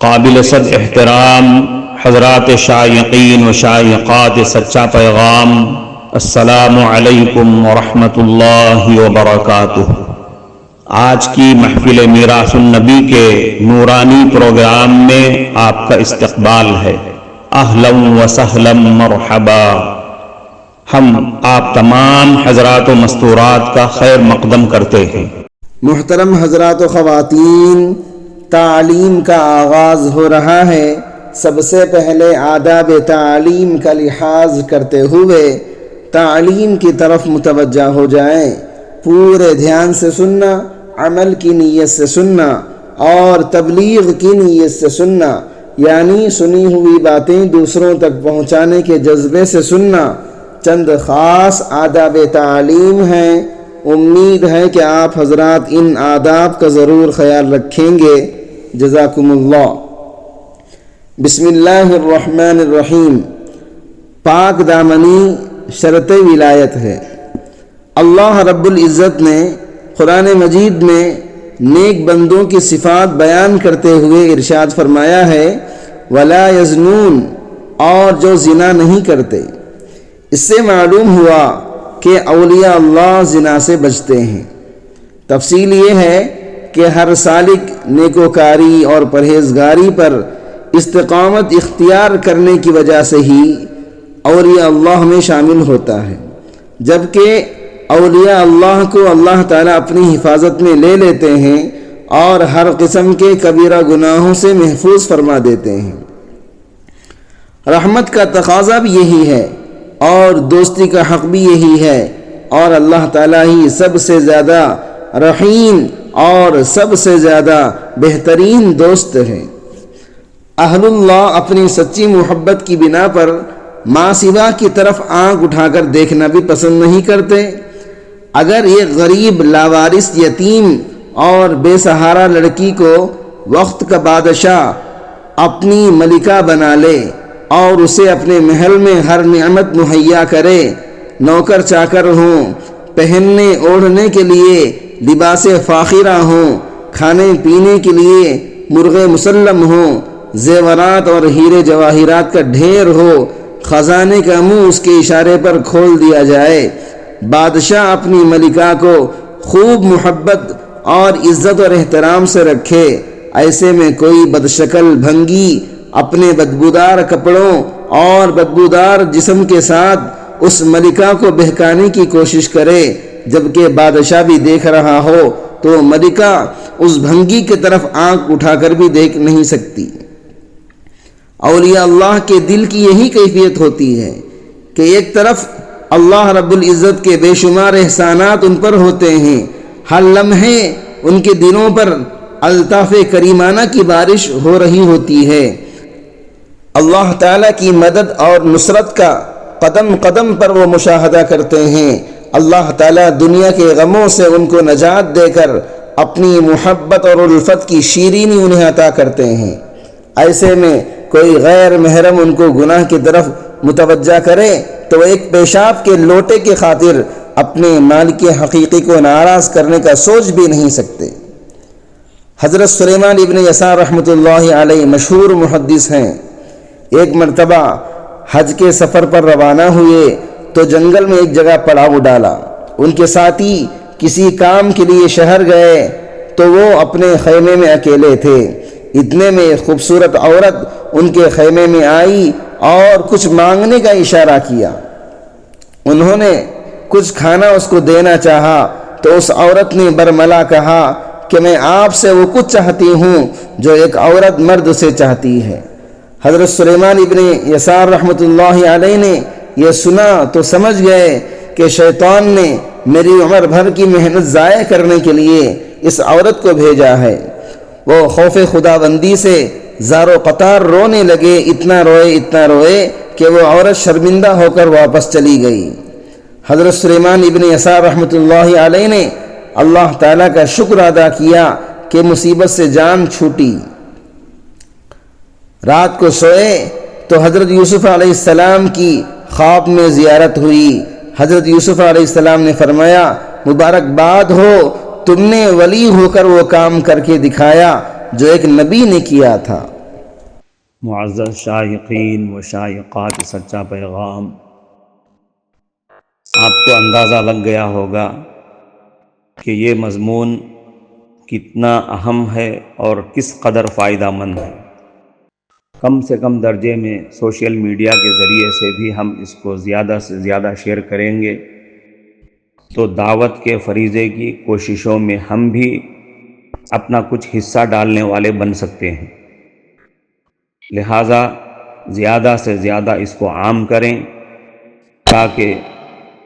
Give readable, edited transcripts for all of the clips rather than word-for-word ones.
قابل صد احترام حضرات شائقین و شائقات سچا پیغام، السلام علیکم ورحمۃ اللہ وبرکاتہ۔ آج کی محفل میراث النبی کے نورانی پروگرام میں آپ کا استقبال ہے۔ اہلا و سہلا مرحبا۔ ہم آپ تمام حضرات و مستورات کا خیر مقدم کرتے ہیں۔ محترم حضرات و خواتین، تعلیم کا آغاز ہو رہا ہے۔ سب سے پہلے آداب تعلیم کا لحاظ کرتے ہوئے تعلیم کی طرف متوجہ ہو جائیں۔ پورے دھیان سے سننا، عمل کی نیت سے سننا اور تبلیغ کی نیت سے سننا، یعنی سنی ہوئی باتیں دوسروں تک پہنچانے کے جذبے سے سننا۔ چند خاص آداب تعلیم ہیں، امید ہے کہ آپ حضرات ان آداب کا ضرور خیال رکھیں گے۔ جزاکم اللہ۔ بسم اللہ الرحمن الرحیم۔ پاک دامنی شرط ولایت ہے۔ اللہ رب العزت نے قرآن مجید میں نیک بندوں کی صفات بیان کرتے ہوئے ارشاد فرمایا ہے، وَلَا يَزْنُونَ، اور جو زنا نہیں کرتے۔ اس سے معلوم ہوا کہ اولیاء اللہ زنا سے بچتے ہیں۔ تفصیل یہ ہے کہ ہر سالک نیکوکاری اور پرہیزگاری پر استقامت اختیار کرنے کی وجہ سے ہی اولیاء اللہ میں شامل ہوتا ہے، جبکہ اولیاء اللہ کو اللہ تعالیٰ اپنی حفاظت میں لے لیتے ہیں اور ہر قسم کے کبیرہ گناہوں سے محفوظ فرما دیتے ہیں۔ رحمت کا تقاضا بھی یہی ہے اور دوستی کا حق بھی یہی ہے، اور اللہ تعالیٰ ہی سب سے زیادہ رحیم اور سب سے زیادہ بہترین دوست ہے۔ اہل اللہ اپنی سچی محبت کی بنا پر ماں سوا کی طرف آنکھ اٹھا کر دیکھنا بھی پسند نہیں کرتے۔ اگر ایک غریب لاوارث یتیم اور بے سہارا لڑکی کو وقت کا بادشاہ اپنی ملکہ بنا لے اور اسے اپنے محل میں ہر نعمت مہیا کرے، نوکر چاکر ہوں، پہننے اوڑھنے کے لیے لباس فاخرہ ہوں، کھانے پینے کے لیے مرغ مسلم ہوں، زیورات اور ہیرے جواہرات کا ڈھیر ہو، خزانے کا منہ اس کے اشارے پر کھول دیا جائے، بادشاہ اپنی ملکہ کو خوب محبت اور عزت اور احترام سے رکھے، ایسے میں کوئی بدشکل بھنگی اپنے بدبودار کپڑوں اور بدبودار جسم کے ساتھ اس ملکہ کو بہکانے کی کوشش کرے، جبکہ بادشاہ بھی دیکھ رہا ہو تو ملکہ اس بھنگی کی طرف آنکھ اٹھا کر بھی دیکھ نہیں سکتی۔ اولیاء اللہ کے دل کی یہی کیفیت ہوتی ہے کہ ایک طرف اللہ رب العزت کے بے شمار احسانات ان پر ہوتے ہیں، ہر لمحے ان کے دلوں پر الطاف کریمانہ کی بارش ہو رہی ہوتی ہے۔ اللہ تعالیٰ کی مدد اور نصرت کا قدم قدم پر وہ مشاہدہ کرتے ہیں۔ اللہ تعالیٰ دنیا کے غموں سے ان کو نجات دے کر اپنی محبت اور الفت کی شیرینی انہیں عطا کرتے ہیں۔ ایسے میں کوئی غیر محرم ان کو گناہ کی طرف متوجہ کرے تو ایک پیشاب کے لوٹے کی خاطر اپنے مالک حقیقی کو ناراض کرنے کا سوچ بھی نہیں سکتے۔ حضرت سلیمان ابن یسار رحمۃ اللہ علیہ مشہور محدث ہیں۔ ایک مرتبہ حج کے سفر پر روانہ ہوئے تو جنگل میں ایک جگہ پڑاؤ ڈالا۔ ان کے ساتھی کسی کام کے لیے شہر گئے تو وہ اپنے خیمے میں اکیلے تھے۔ اتنے میں ایک خوبصورت عورت ان کے خیمے میں آئی اور کچھ مانگنے کا اشارہ کیا۔ انہوں نے کچھ کھانا اس کو دینا چاہا تو اس عورت نے برملا کہا کہ میں آپ سے وہ کچھ چاہتی ہوں جو ایک عورت مرد سے چاہتی ہے۔ حضرت سلیمان ابن یسار رحمۃ اللہ علیہ نے یہ سنا تو سمجھ گئے کہ شیطان نے میری عمر بھر کی محنت ضائع کرنے کے لیے اس عورت کو بھیجا ہے۔ وہ خوف خداوندی سے زار و قطار رونے لگے، اتنا روئے کہ وہ عورت شرمندہ ہو کر واپس چلی گئی۔ حضرت سلیمان ابن یسار رحمۃ اللہ علیہ نے اللہ تعالیٰ کا شکر ادا کیا کہ مصیبت سے جان چھوٹی۔ رات کو سوئے تو حضرت یوسف علیہ السلام کی خواب میں زیارت ہوئی۔ حضرت یوسف علیہ السلام نے فرمایا، مبارکباد ہو، تم نے ولی ہو کر وہ کام کر کے دکھایا جو ایک نبی نے کیا تھا۔ معزز شائقین و شائقات سچا پیغام، آپ کو اندازہ لگ گیا ہوگا کہ یہ مضمون کتنا اہم ہے اور کس قدر فائدہ مند ہے۔ کم سے کم درجے میں سوشل میڈیا کے ذریعے سے بھی ہم اس کو زیادہ سے زیادہ شیئر کریں گے تو دعوت کے فریضے کی کوششوں میں ہم بھی اپنا کچھ حصہ ڈالنے والے بن سکتے ہیں۔ لہٰذا زیادہ سے زیادہ اس کو عام کریں تاکہ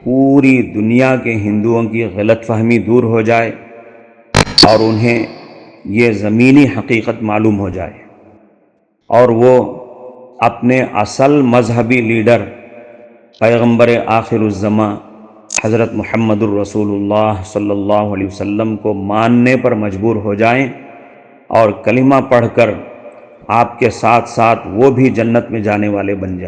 پوری دنیا کے ہندوؤں کی غلط فہمی دور ہو جائے اور انہیں یہ زمینی حقیقت معلوم ہو جائے، اور وہ اپنے اصل مذہبی لیڈر پیغمبر آخر الزماں حضرت محمد الرسول اللہ صلی اللہ علیہ وسلم کو ماننے پر مجبور ہو جائیں اور کلمہ پڑھ کر آپ کے ساتھ ساتھ وہ بھی جنت میں جانے والے بن جائیں۔